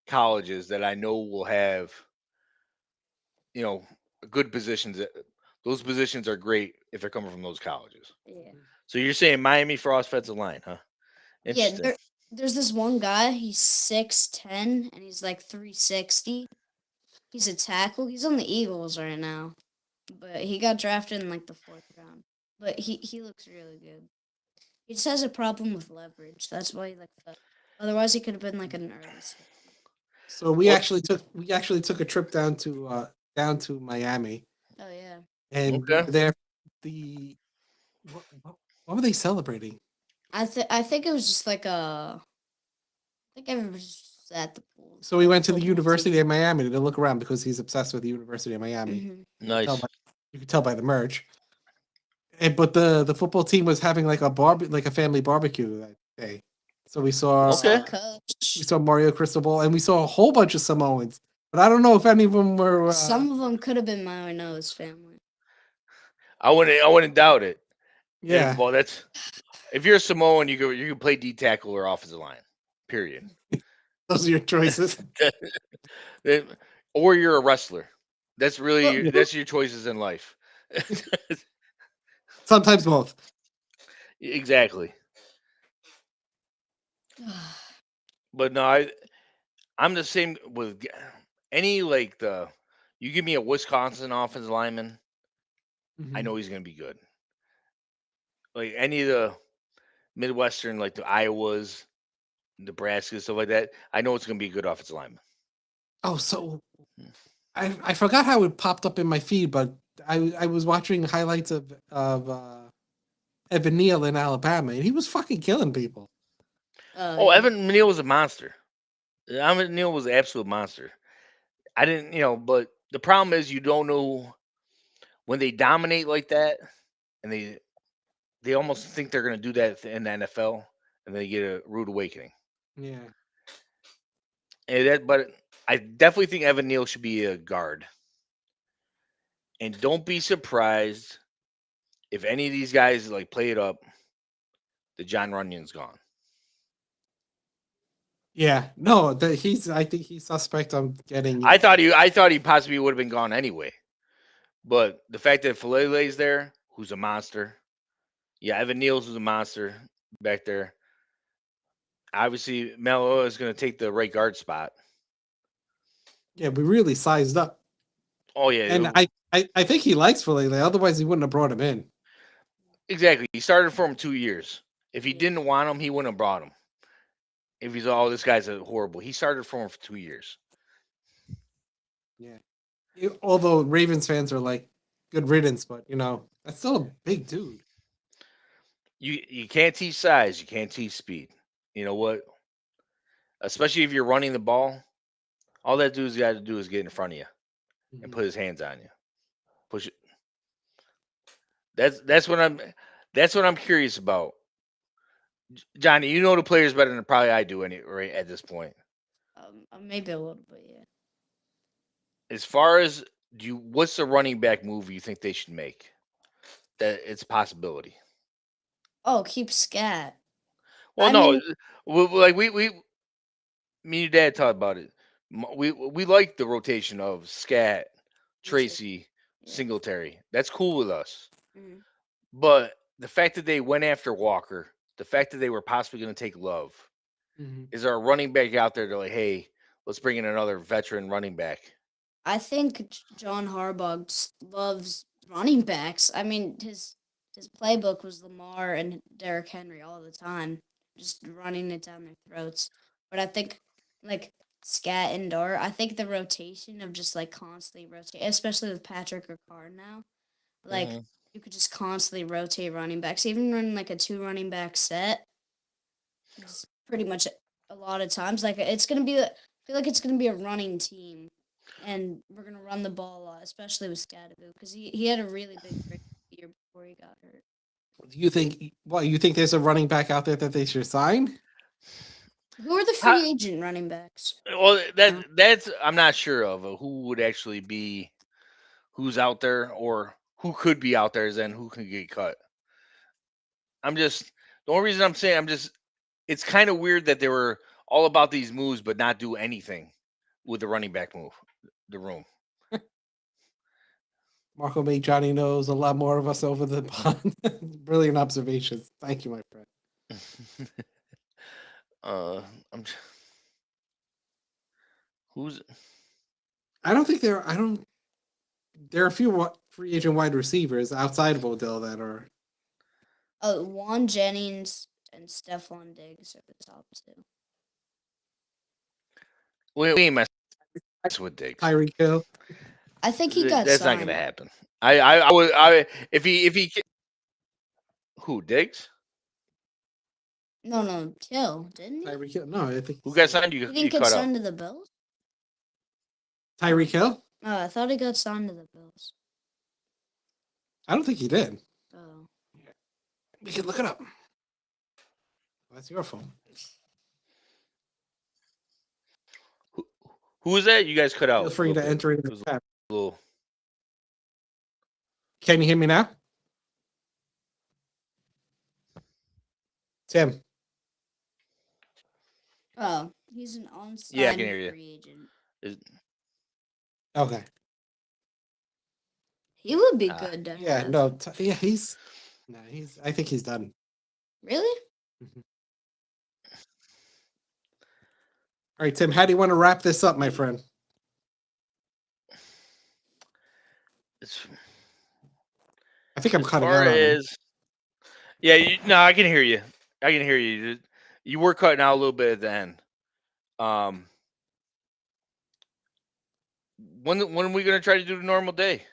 colleges that I know will have, good positions. Those positions are great if they're coming from those colleges. Yeah. So you're saying Miami for offensive line, huh? Yeah, Interesting. there's this one guy, he's 6'10" and he's like 360. He's a tackle. He's on the Eagles right now. But he got drafted in like the 4th round. But he looks really good. He just has a problem with leverage. That's why he like fell. Otherwise he could have been like an early safety. So we Well- actually took a trip down to Miami. Oh yeah. and we Okay. were there. The what were they celebrating? I think it was just like a. I think everybody was just at the pool. So we went to the Football University team. of Miami to look around because he's obsessed with the University of Miami. Mhm. Nice. You could tell by the merch. But the football team was having like a family barbecue that day. So we saw Okay. we saw Mario Cristobal and we saw a whole bunch of Samoans. But I don't know if any of them were. Some of them could have been Marino's family. I wouldn't doubt it. Yeah, Well, that's if you're a Samoan, you can play D tackle or offensive line. Period. those are your choices. Or you're a wrestler. That's really Yeah. that's your choices in life. Sometimes both. Exactly. But no, I'm the same with any like you give me a Wisconsin offensive lineman, I Mhm. know he's gonna be good. Like any of the Midwestern, like the Iowas, Nebraska, stuff like that, I know it's gonna be a good offensive lineman. Oh, so I forgot how it popped up in my feed, but I was watching highlights of Evan Neal in Alabama, and he was fucking killing people. Oh, Yeah. Evan Neal was a monster. Evan Neal was an absolute monster. I didn't, but the problem is you don't know when they dominate like that, and they almost think they're gonna do that in the NFL, and they get a rude awakening. Yeah. But I definitely think Evan Neal should be a guard. And don't be surprised if any of these guys like play it up, the John Runyon's gone. Yeah, no, I think he's suspect on getting. I thought he possibly would have been gone anyway. But the fact that Falele's there, who's a monster. Yeah, Evan Neal's who's a monster back there. Obviously, Melo is going to take the right guard spot. Yeah, we really sized up, Oh yeah, and I think he likes Falele. Otherwise, he wouldn't have brought him in. exactly. He started for him 2 years. If he Yeah. didn't want him, he wouldn't have brought him. If he's this guy's a horrible. He started for him for 2 years. Yeah, although Ravens fans are like, good riddance, but that's still a big dude. You can't teach size. You can't teach speed. You know what? Especially if you're running the ball, all that dude's got to do is get in front of you and Mhm. put his hands on you, push it. That's what I'm curious about. Johnny, you know the players better than probably I do right at this point. Maybe a little bit, yeah. As far as what's the running back move you think they should make? That it's a possibility. Oh, keep scat. Well, I no, mean, like me and your dad talked about it. We like the rotation of Scat, Tracy, yeah. Singletary. That's cool with us. Mhm. But the fact that they went after Walker, the fact that they were possibly going to take Love, Mhm. is there a running back out there? They're like, hey, let's bring in another veteran running back. I think John Harbaugh loves running backs. I mean, his playbook was Lamar and Derrick Henry all the time, just running it down their throats. But I think like Scat and Dart, I think the rotation of just like constantly rotate, especially with Patrick Ricard now, like Mhm. you could just constantly rotate running backs, even running like a 2 running back set. Just pretty much a lot of times, like it's gonna be. I feel like it's gonna be a running team and we're gonna run the ball a lot, especially with Scadaboo, because he had a really big year before he got hurt. Do you think? Well, you think there's a running back out there that they should sign? Who are the free agent running backs? Well, that's I'm not sure of who would actually be who's out there or who could be out there, and who can get cut. The only reason I'm saying it's kind of weird that they were all about these moves but not do anything with the running back move, the room. Marco made Johnny knows a lot more of us over the pond. Brilliant observations. Thank you, my friend. I'm who's I don't think there. I don't. There are a few free agent wide receivers outside of Odell that are. Oh, Juan Jennings and Stephon Diggs are the top two. we ain't mess with Diggs. Tyreek Hill. I think he got That's not signed. gonna happen. I would I if he who Diggs? No, Kill, didn't he? Tyreek Hill. No, I think Who got signed? He You didn't get cut out. signed to the Bills? Tyreek Hill. Oh, I thought he got signed to the Bills. I don't think he did. Oh. We can look it up. That's your phone. Who is that? You guys cut out. Feel free to enter in It the was chat. a little. Can you hear me now? Tim. Oh, he's an onside Yeah, I can hear you. free agent. Okay. He would be Ah. good to Yeah, have. no, yeah, he's I think he's done. Really? All right, Tim, how do you want to wrap this up, my friend? It's, I think I'm as cutting far out on him. as yeah, no, I can hear you. I can hear you. You were cutting out a little bit at the end. When are we gonna try to do the normal day?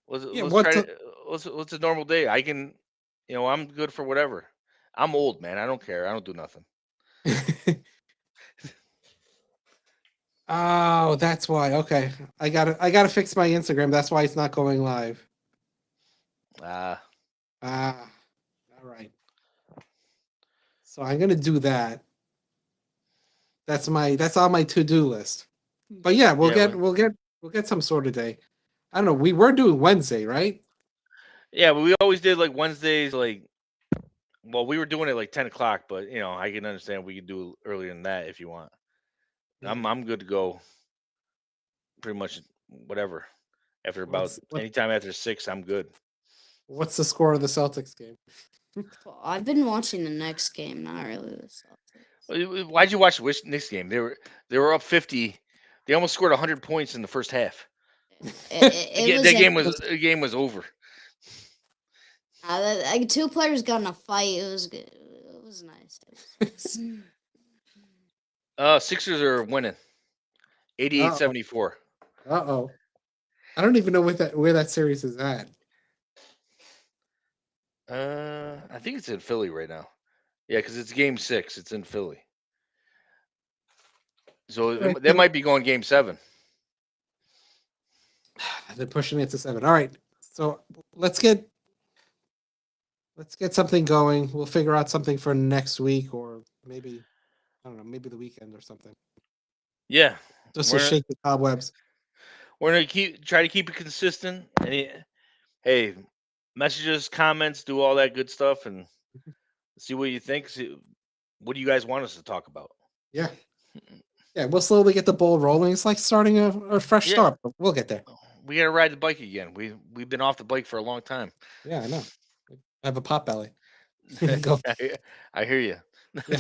Let's Yeah, let's what's try a- to what's a normal day? I can, I'm good for whatever. I'm old, man. I don't care. I don't do nothing. Oh, that's why. Okay. I gotta fix my Instagram. That's why it's not going live. Ah, All right. So I'm gonna do that. That's on my to-do list. But yeah, we'll Yeah, get some sort of day. I don't know. We were doing Wednesday, right? yeah, but we always did like Wednesdays, like, well, we were doing it like 10 o'clock, but I can understand we could do earlier than that if you want. I'm good to go. Pretty much whatever. After about anytime after 6, I'm good. What's the score of the Celtics game? Well, I've been watching the next game, not really the Celtics. Why'd you watch the Knicks game? They were up 50. They almost scored 100 points in the first half. The game was over. Two players got in a fight. It was good. It was nice. Sixers are winning. 88-74. Uh-oh. I don't even know where that series is at. I think it's in Philly right now. Yeah, because it's game 6. It's in Philly. So they might be going game 7. They're pushing it to 7. All right. So let's get something going. We'll figure out something for next week, or maybe, I don't know, maybe the weekend or something. Yeah. Just to shake the cobwebs. We're gonna try to keep it consistent. And hey, messages, comments, do all that good stuff, and see what you think. What do you guys want us to talk about? Yeah. Yeah, we'll slowly get the ball rolling. It's like starting a fresh start, but we'll get there. We gotta ride the bike again. We've been off the bike for a long time. Yeah, I know. I have a pot belly. Go. I hear you. Yeah.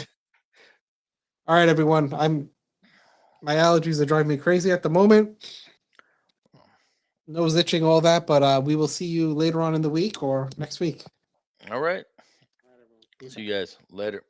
All right, everyone. My allergies are driving me crazy at the moment. Nose itching, all that, but we will see you later on in the week or next week. All right. See you guys later.